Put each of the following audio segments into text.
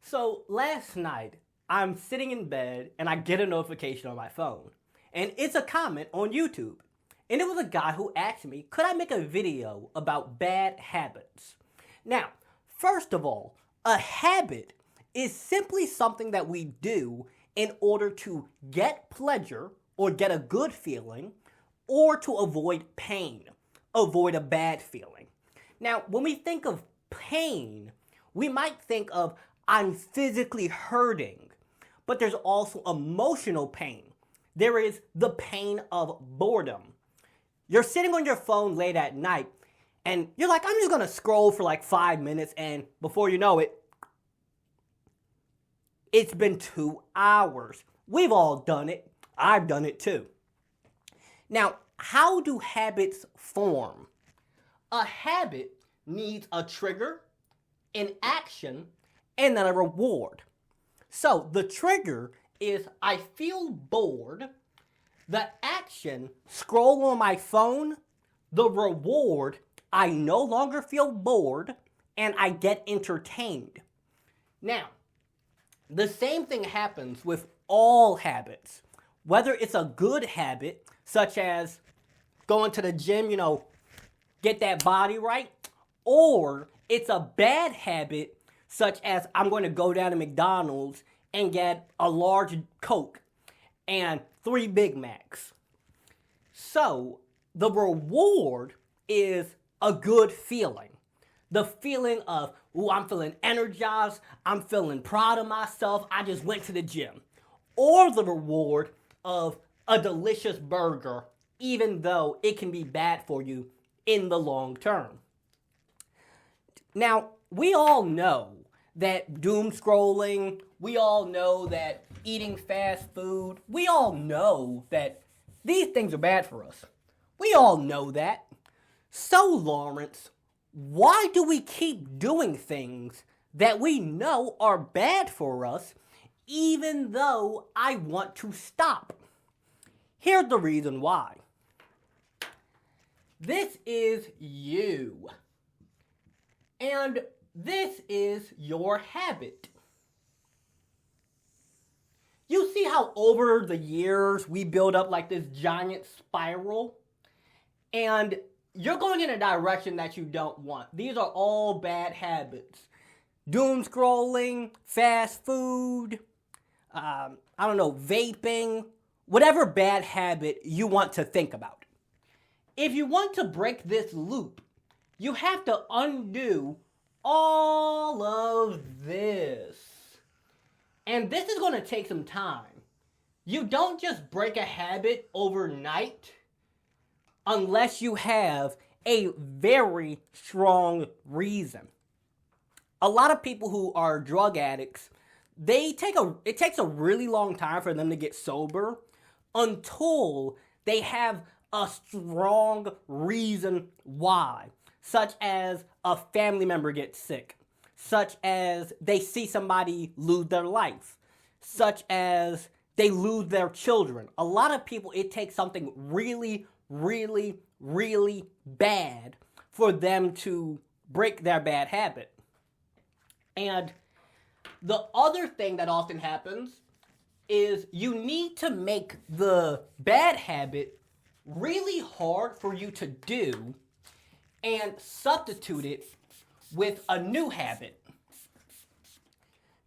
So last night, I'm sitting in bed and I get a notification on my phone. And it's a comment on YouTube. And it was a guy who asked me, could I make a video about bad habits? Now, first of all, a habit is simply something that we do in order to get pleasure or get a good feeling or to avoid pain, avoid a bad feeling. Now, when we think of pain, we might think of I'm physically hurting, but there's also emotional pain. There is the pain of boredom. You're sitting on your phone late at night and you're like, I'm just gonna scroll for like 5 minutes, and before you know it, it's been 2 hours. We've all done it. I've done it too. Now, how do habits form? A habit needs a trigger, an action, and then a reward. So the trigger is I feel bored. The action, scroll on my phone. The reward, I no longer feel bored and I get entertained. Now, the same thing happens with all habits. Whether it's a good habit, such as going to the gym, get that body right, or it's a bad habit, such as I'm going to go down to McDonald's and get a large Coke and 3 Big Macs. So the reward is a good feeling. The feeling of, ooh, I'm feeling energized, I'm feeling proud of myself, I just went to the gym. Or the reward of a delicious burger, even though it can be bad for you in the long term. Now, we all know that doom scrolling, we all know that eating fast food, we all know that these things are bad for us. We all know that. So, Lawrence, why do we keep doing things that we know are bad for us, even though I want to stop? Here's the reason why. This is you. And this is your habit. You see how over the years we build up like this giant spiral? And you're going in a direction that you don't want. These are all bad habits. Doom scrolling, fast food, vaping, whatever bad habit you want to think about. If you want to break this loop, you have to undo all of this. And this is going to take some time. You don't just break a habit overnight unless you have a very strong reason. A lot of people who are drug addicts, it takes a really long time for them to get sober until they have a strong reason why, such as a family member gets sick, such as they see somebody lose their life, such as they lose their children. A lot of people, it takes something really, really, really bad for them to break their bad habit. And the other thing that often happens is you need to make the bad habit really hard for you to do and substitute it with a new habit.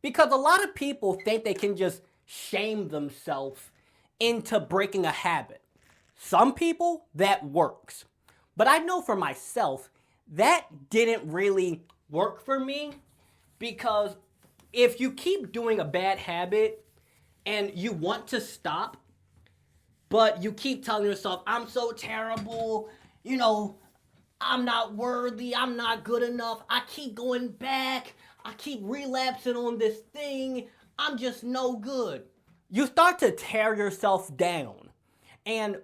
Because a lot of people think they can just shame themselves into breaking a habit. Some people, that works. But I know for myself, that didn't really work for me, because if you keep doing a bad habit and you want to stop, but you keep telling yourself, I'm so terrible, I'm not worthy, I'm not good enough, I keep going back, I keep relapsing on this thing, I'm just no good. You start to tear yourself down. And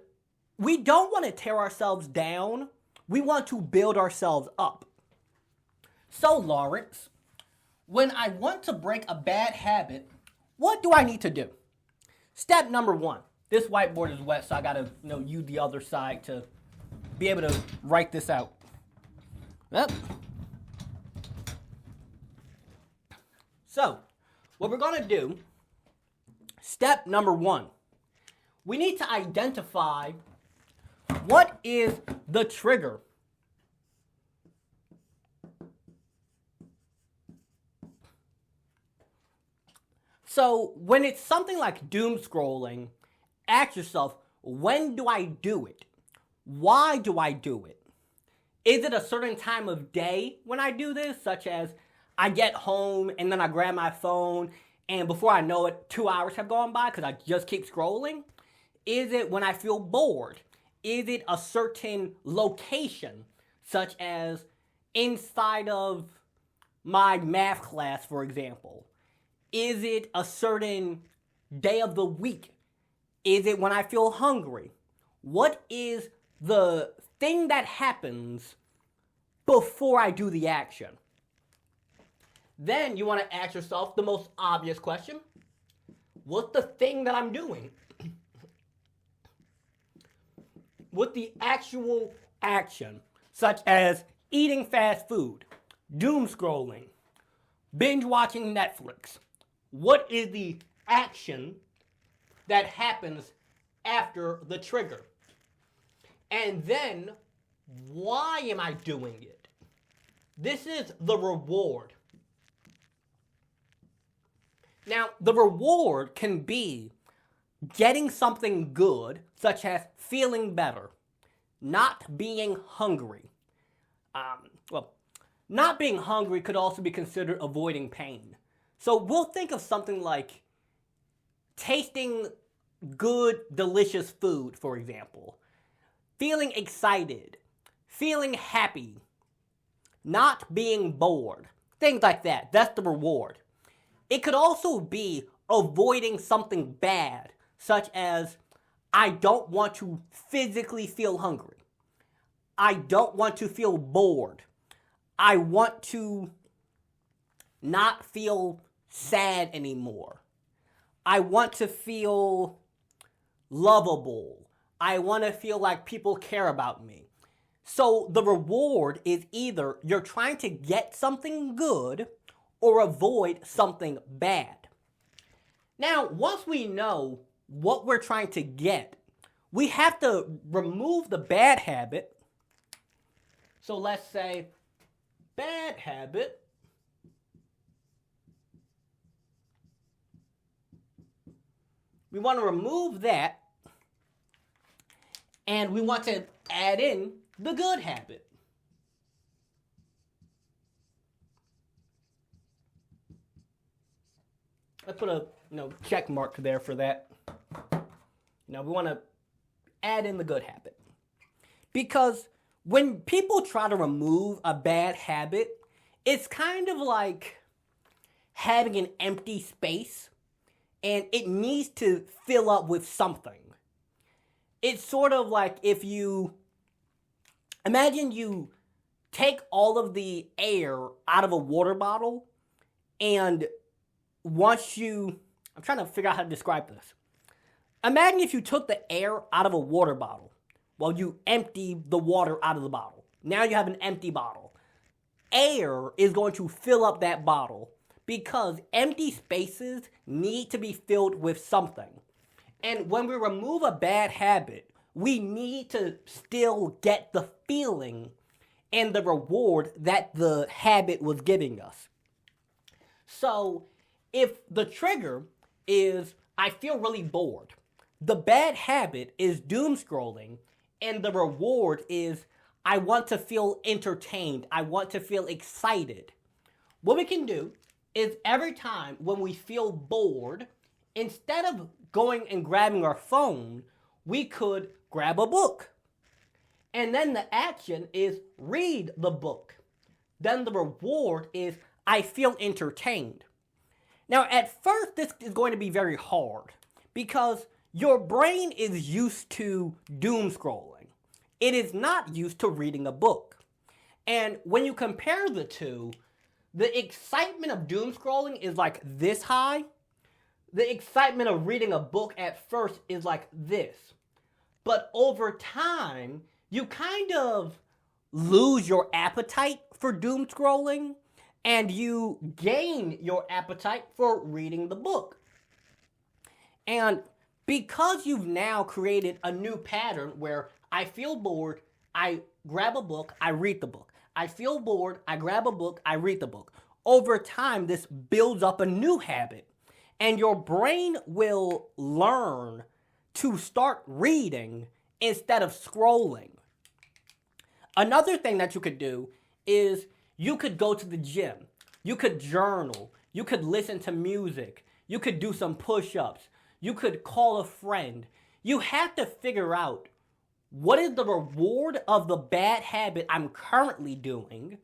we don't want to tear ourselves down, we want to build ourselves up. So, Lawrence, when I want to break a bad habit, what do I need to do? Step number 1. This whiteboard is wet, so I gotta use the other side to be able to write this out. Yep. So, what we're going to do, step number 1, we need to identify what is the trigger. So when it's something like doom scrolling, ask yourself, when do I do it? Why do I do it? Is it a certain time of day when I do this, such as I get home and then I grab my phone and before I know it, 2 hours have gone by because I just keep scrolling? Is it when I feel bored? Is it a certain location, such as inside of my math class, for example? Is it a certain day of the week? Is it when I feel hungry? What is the thing that happens before I do the action? Then you want to ask yourself the most obvious question. What's the thing that I'm doing? What's the actual action, such as eating fast food, doom scrolling, binge watching Netflix? What is the action that happens after the trigger? And then, why am I doing it? This is the reward. Now, the reward can be getting something good, such as feeling better, not being hungry. Not being hungry could also be considered avoiding pain. So we'll think of something like tasting good, delicious food, for example. Feeling excited, feeling happy, not being bored, things like that. That's the reward. It could also be avoiding something bad, such as I don't want to physically feel hungry. I don't want to feel bored. I want to not feel sad anymore. I want to feel lovable. I want to feel like people care about me. So the reward is either you're trying to get something good or avoid something bad. Now, once we know what we're trying to get, we have to remove the bad habit. So let's say bad habit we want to remove that, and we want to add in the good habit. Let's put a check mark there for that. We want to add in the good habit. Because when people try to remove a bad habit, it's kind of like having an empty space and it needs to fill up with something. It's sort of like if you imagine you take all of the air out of a water bottle, and once I'm trying to figure out how to describe this. Imagine if you took the air out of a water bottle. Well, you empty the water out of the bottle. Now you have an empty bottle. Air is going to fill up that bottle because empty spaces need to be filled with something. And when we remove a bad habit, we need to still get the feeling and the reward that the habit was giving us. So if the trigger is I feel really bored, the bad habit is doom scrolling, and the reward is I want to feel entertained, I want to feel excited. What we can do is every time when we feel bored, instead of going and grabbing our phone, we could grab a book. And then the action is read the book. Then the reward is I feel entertained. Now, at first, this is going to be very hard because your brain is used to doom scrolling. It is not used to reading a book. And when you compare the two, the excitement of doom scrolling is like this high. The excitement of reading a book at first is like this. But over time, you kind of lose your appetite for doom scrolling, and you gain your appetite for reading the book. And because you've now created a new pattern where I feel bored, I grab a book, I read the book. I feel bored, I grab a book, I read the book. Over time, this builds up a new habit, and your brain will learn to start reading instead of scrolling. Another thing that you could do is you could go to the gym, you could journal, you could listen to music, you could do some push-ups, you could call a friend. You have to figure out what is the reward of the bad habit I'm currently doing,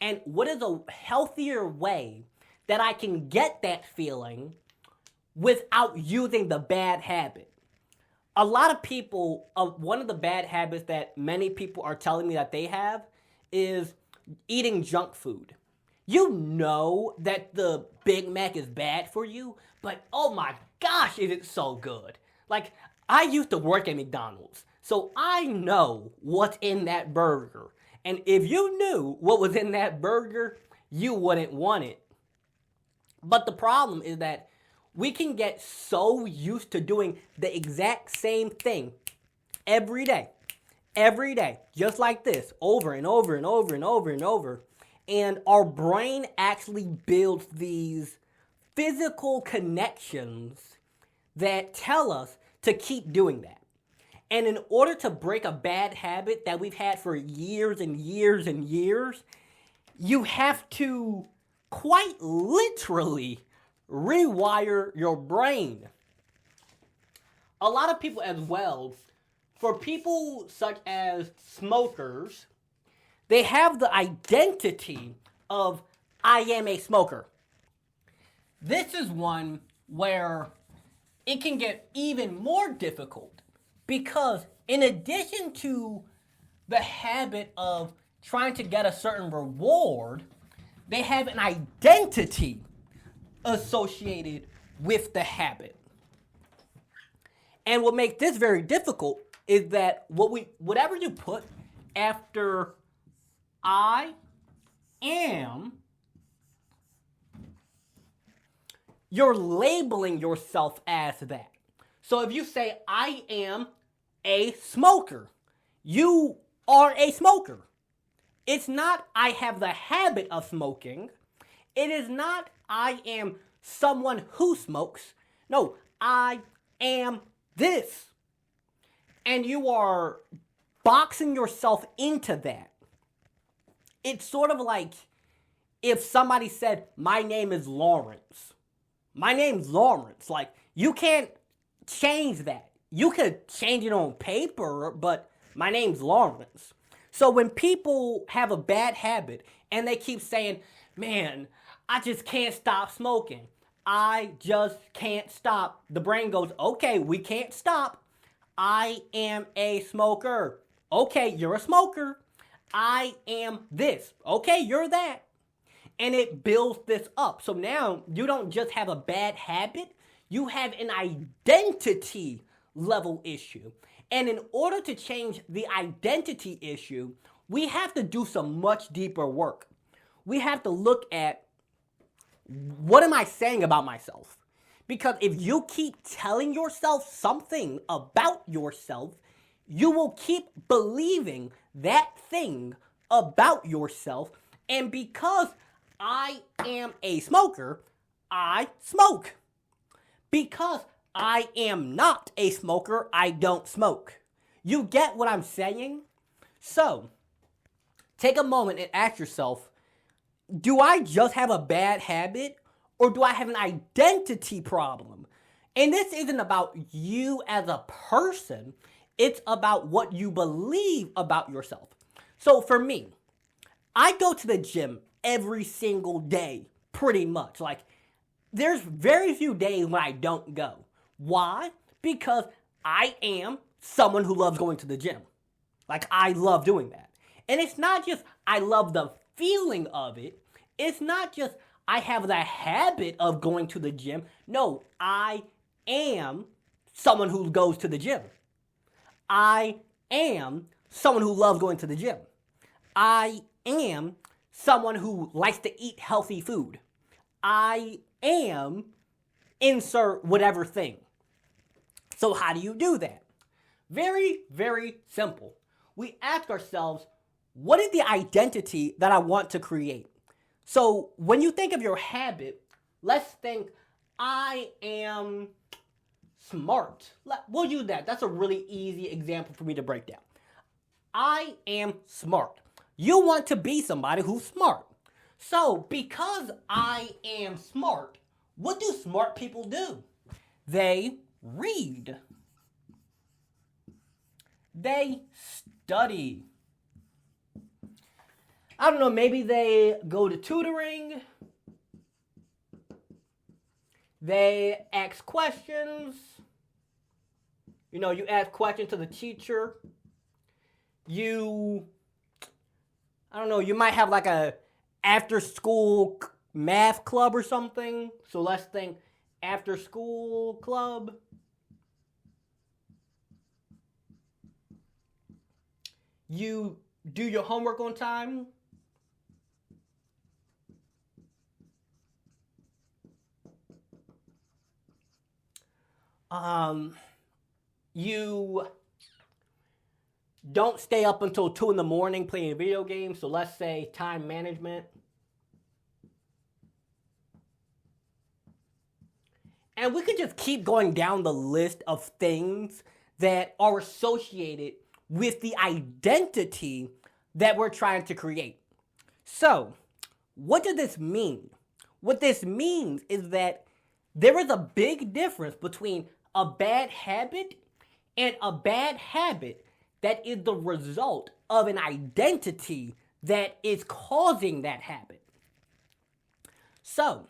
and what is a healthier way that I can get that feeling without using the bad habit. A lot of people, one of the bad habits that many people are telling me that they have is eating junk food. You know that the Big Mac is bad for you, but oh my gosh, is it so good. Like, I used to work at McDonald's, so I know what's in that burger. And if you knew what was in that burger, you wouldn't want it. But the problem is that we can get so used to doing the exact same thing every day, just like this, over and over and over and over and over. And our brain actually builds these physical connections that tell us to keep doing that. And in order to break a bad habit that we've had for years and years and years, you have to quite literally rewire your brain. A lot of people as well, for people such as smokers, they have the identity of I am a smoker. This is one where it can get even more difficult because in addition to the habit of trying to get a certain reward, they have an identity associated with the habit. And what makes this very difficult is that whatever you put after I am, you're labeling yourself as that. So if you say I am a smoker, you are a smoker. It's not I have the habit of smoking. It is not I am someone who smokes. No, I am this. And you are boxing yourself into that. It's sort of like if somebody said, my name is Lawrence. My name's Lawrence. Like, you can't change that. You could change it on paper, but my name's Lawrence. So when people have a bad habit and they keep saying, man, I just can't stop smoking. I just can't stop. The brain goes, okay, we can't stop. I am a smoker. Okay, you're a smoker. I am this. Okay, you're that. And it builds this up. So now you don't just have a bad habit, you have an identity level issue. And in order to change the identity issue, we have to do some much deeper work. We have to look at, what am I saying about myself? Because if you keep telling yourself something about yourself, you will keep believing that thing about yourself. And because I am a smoker, I smoke. Because I am not a smoker, I don't smoke. You get what I'm saying? So, take a moment and ask yourself, do I just have a bad habit, or do I have an identity problem? And this isn't about you as a person, it's about what you believe about yourself. So for me, I go to the gym every single day, pretty much. Like, there's very few days when I don't go. Why? Because I am someone who loves going to the gym. Like, I love doing that. And it's not just I love the feeling of it. It's not just I have the habit of going to the gym. No, I am someone who goes to the gym. I am someone who loves going to the gym. I am someone who likes to eat healthy food. I am insert whatever thing. So how do you do that? Very, very simple. We ask ourselves, what is the identity that I want to create? So when you think of your habit, let's think, I am smart. We'll use that. That's a really easy example for me to break down. I am smart. You want to be somebody who's smart. So because I am smart, what do smart people do? They read. They study. I don't know, maybe they go to tutoring. They ask questions. You ask questions to the teacher. You might have like a after school math club or something. So let's think after school club. You do your homework on time. You don't stay up until 2 in the morning playing video games. So let's say time management. And we could just keep going down the list of things that are associated with the identity that we're trying to create. So, what does this mean? What this means is that there is a big difference between a bad habit and a bad habit that is the result of an identity that is causing that habit. So,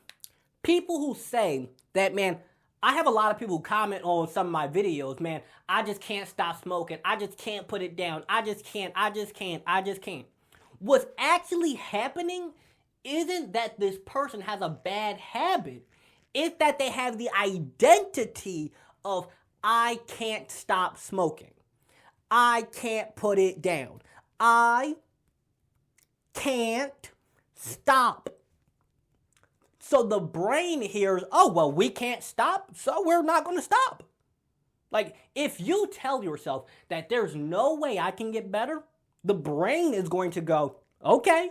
people who say that, man, I have a lot of people who comment on some of my videos, man, I just can't stop smoking. I just can't put it down. I just can't. What's actually happening isn't that this person has a bad habit. It's that they have the identity of, I can't stop smoking. I can't put it down. I can't stop. So the brain hears, oh, well, we can't stop, so we're not going to stop. Like, if you tell yourself that there's no way I can get better, the brain is going to go, okay,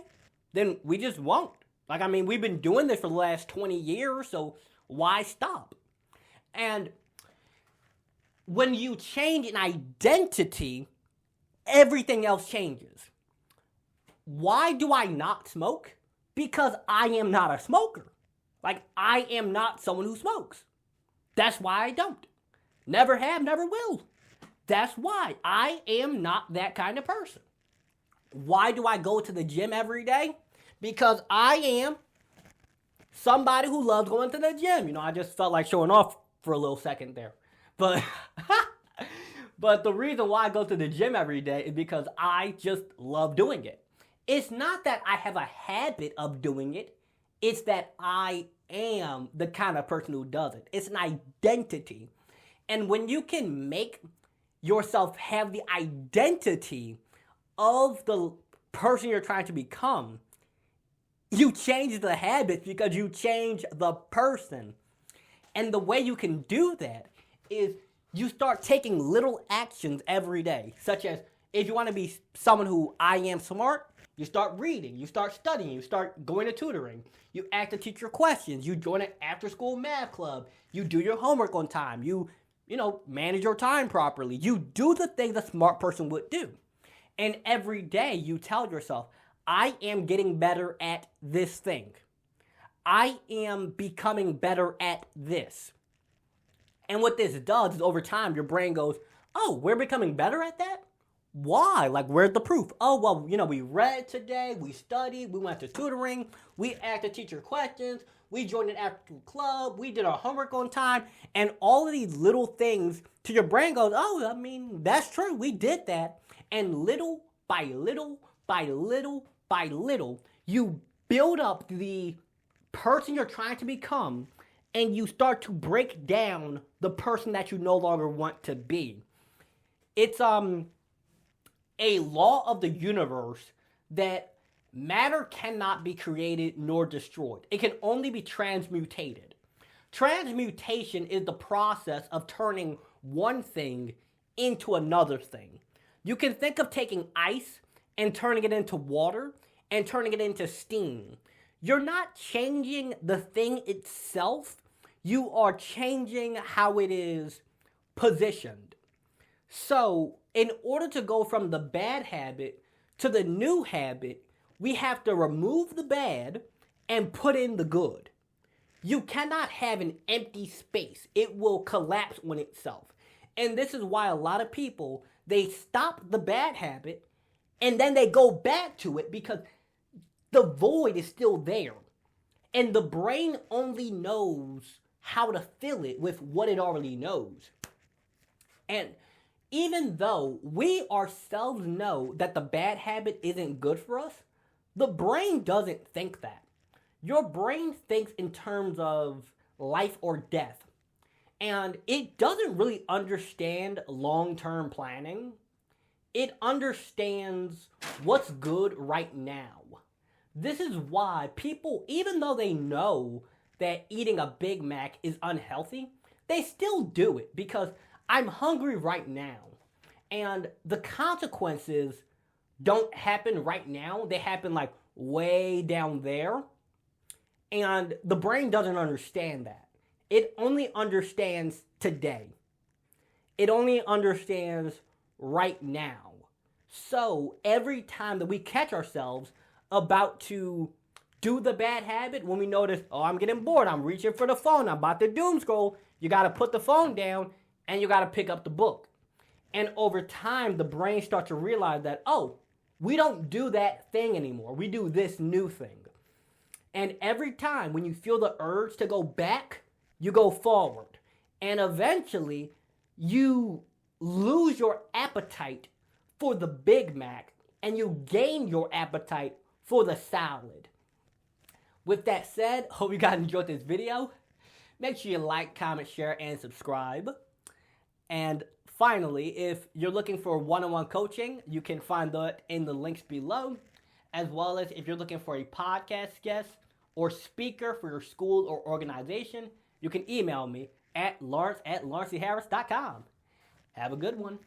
then we just won't. Like, we've been doing this for the last 20 years, so why stop? And when you change an identity, everything else changes. Why do I not smoke? Because I am not a smoker. Like, I am not someone who smokes. That's why I don't. Never have, never will. That's why I am not that kind of person. Why do I go to the gym every day? Because I am somebody who loves going to the gym. I just felt like showing off for a little second there. But the reason why I go to the gym every day is because I just love doing it. It's not that I have a habit of doing it. It's that I am the kind of person who does it. It's an identity. And when you can make yourself have the identity of the person you're trying to become, you change the habits because you change the person. And the way you can do that is you start taking little actions every day, such as if you want to be someone who I am smart, you start reading, you start studying, you start going to tutoring, you ask the teacher questions, you join an after-school math club, you do your homework on time, you manage your time properly, you do the things a smart person would do. And every day you tell yourself, I am getting better at this thing. I am becoming better at this. And what this does is over time, your brain goes, oh, we're becoming better at that? Why? Like, where's the proof? Oh, well, we read today, we studied, we went to tutoring, we asked the teacher questions, we joined an after club, we did our homework on time, and all of these little things to your brain goes, oh, that's true, we did that. And little by little by little by little, you build up the person you're trying to become, and you start to break down the person that you no longer want to be. It's a law of the universe that Matter cannot be created nor destroyed. It can only be transmutated. Transmutation is the process of turning one thing into another thing. You can think of taking ice and turning it into water and turning it into steam. You're not changing the thing itself, you are changing how it is positioned. So, in order to go from the bad habit to the new habit, we have to remove the bad and put in the good. You cannot have an empty space. It will collapse on itself. And this is why a lot of people, they stop the bad habit and then they go back to it because the void is still there. And the brain only knows how to fill it with what it already knows. And even though we ourselves know that the bad habit isn't good for us, the brain doesn't think that. Your brain thinks in terms of life or death. And it doesn't really understand long-term planning. It understands what's good right now. This is why people, even though they know that eating a Big Mac is unhealthy, they still do it because I'm hungry right now. And the consequences don't happen right now. They happen like way down there. And the brain doesn't understand that. It only understands today. It only understands right now. So every time that we catch ourselves about to do the bad habit, when we notice, oh, I'm getting bored, I'm reaching for the phone, I'm about to doom scroll, you got to put the phone down and you got to pick up the book. And over time, the brain starts to realize that, oh, we don't do that thing anymore. We do this new thing. And every time when you feel the urge to go back, you go forward. And eventually, you lose your appetite for the Big Mac and you gain your appetite for the salad. With that said, hope you guys enjoyed this video. Make sure you like, comment, share, and subscribe. And finally, if you're looking for one-on-one coaching, you can find that in the links below. As well as if you're looking for a podcast guest or speaker for your school or organization, you can email me at lawrence@lawrenceharris.com. Have a good one.